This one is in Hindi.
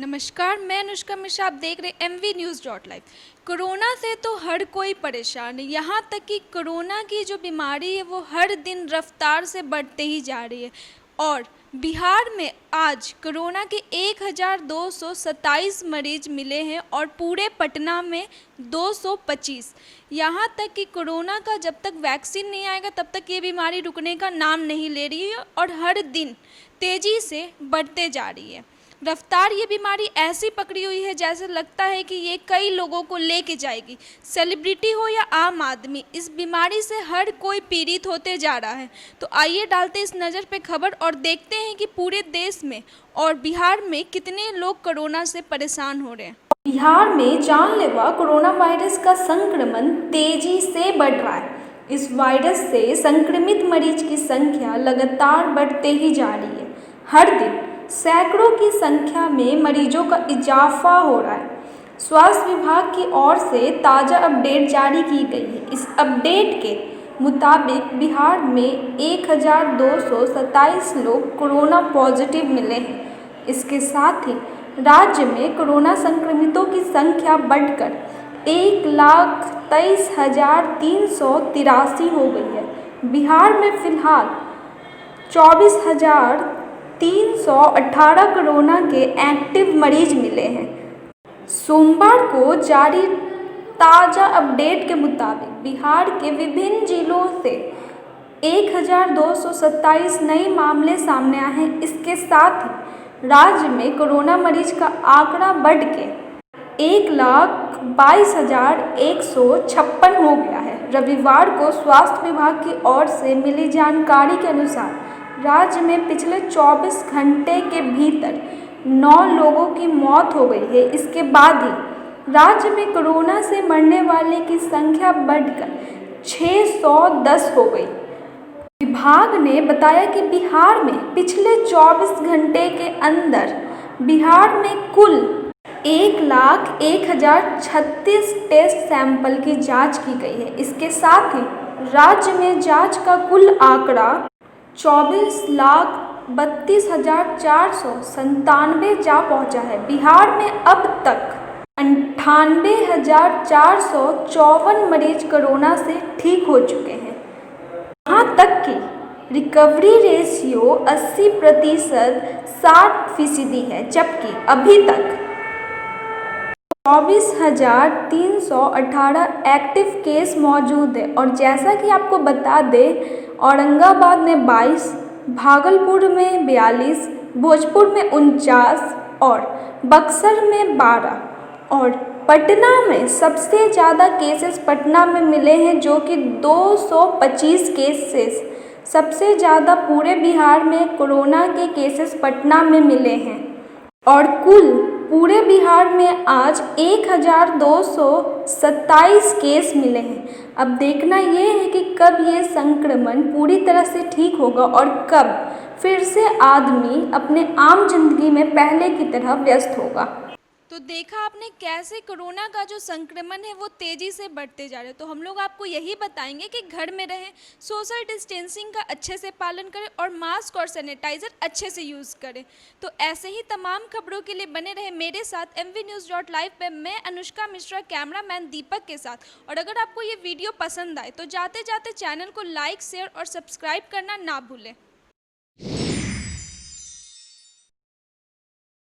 नमस्कार, मैं अनुष्का मिश्रा। आप देख रहे MVNews.live। कोरोना से तो हर कोई परेशान है, यहाँ तक कि कोरोना की जो बीमारी है वो हर दिन रफ्तार से बढ़ते ही जा रही है। और बिहार में आज कोरोना के 1227 मरीज मिले हैं और पूरे पटना में 225। यहाँ तक कि कोरोना का जब तक वैक्सीन नहीं आएगा तब तक ये बीमारी रुकने का नाम नहीं ले रही है और हर दिन तेज़ी से बढ़ते जा रही है। रफ्तार ये बीमारी ऐसी पकड़ी हुई है जैसे लगता है कि ये कई लोगों को लेके जाएगी। सेलिब्रिटी हो या आम आदमी, इस बीमारी से हर कोई पीड़ित होते जा रहा है। तो आइए डालते इस नज़र पे खबर और देखते हैं कि पूरे देश में और बिहार में कितने लोग कोरोना से परेशान हो रहे हैं। बिहार में जानलेवा कोरोना वायरस का संक्रमण तेजी से बढ़ रहा है। इस वायरस से संक्रमित मरीज की संख्या लगातार बढ़ते ही जा रही है। हर दिन सैकड़ों की संख्या में मरीजों का इजाफा हो रहा है। स्वास्थ्य विभाग की ओर से ताज़ा अपडेट जारी की गई है। इस अपडेट के मुताबिक बिहार में 1227 लोग कोरोना पॉजिटिव मिले हैं। इसके साथ ही राज्य में कोरोना संक्रमितों की संख्या बढ़कर 1,23,383 हो गई है। बिहार में फिलहाल 24,318 कोरोना के एक्टिव मरीज मिले हैं। सोमवार को जारी ताज़ा अपडेट के मुताबिक बिहार के विभिन्न जिलों से 1,227 नए मामले सामने आए हैं। इसके साथ ही राज्य में कोरोना मरीज का आंकड़ा बढ़ के 1,22,156 हो गया है। रविवार को स्वास्थ्य विभाग की ओर से मिली जानकारी के अनुसार राज्य में पिछले 24 घंटे के भीतर 9 लोगों की मौत हो गई है। इसके बाद ही राज्य में कोरोना से मरने वाले की संख्या बढ़कर 610 हो गई। विभाग ने बताया कि बिहार में पिछले 24 घंटे के अंदर बिहार में कुल 1,01,036 टेस्ट सैंपल की जांच की गई है। इसके साथ ही राज्य में जांच का कुल आंकड़ा 24,32,497 जा पहुंचा है। बिहार में अब तक 98,454 मरीज कोरोना से ठीक हो चुके हैं। यहाँ तक कि रिकवरी रेशियो 80% 60% है, जबकि अभी तक 24,318 एक्टिव केस मौजूद है। और जैसा कि आपको बता दें, औरंगाबाद में 22, भागलपुर में 42, भोजपुर में 49 और बक्सर में 12 और पटना में सबसे ज़्यादा केसेस पटना में मिले हैं, जो कि 225 केसेस सबसे ज़्यादा पूरे बिहार में कोरोना के केसेस पटना में मिले हैं। और कुल पूरे बिहार में आज 1,227 केस मिले हैं। अब देखना ये है कि कब ये संक्रमण पूरी तरह से ठीक होगा और कब फिर से आदमी अपने आम जिंदगी में पहले की तरह व्यस्त होगा। तो देखा आपने कैसे कोरोना का जो संक्रमण है वो तेज़ी से बढ़ते जा रहे हैं। तो हम लोग आपको यही बताएंगे कि घर में रहें, सोशल डिस्टेंसिंग का अच्छे से पालन करें और मास्क और सैनिटाइज़र अच्छे से यूज़ करें। तो ऐसे ही तमाम खबरों के लिए बने रहें मेरे साथ MVNews.live पे। मैं अनुष्का मिश्रा, कैमरामैन दीपक के साथ। और अगर आपको ये वीडियो पसंद आए तो जाते जाते चैनल को लाइक, शेयर और सब्सक्राइब करना ना भूलें।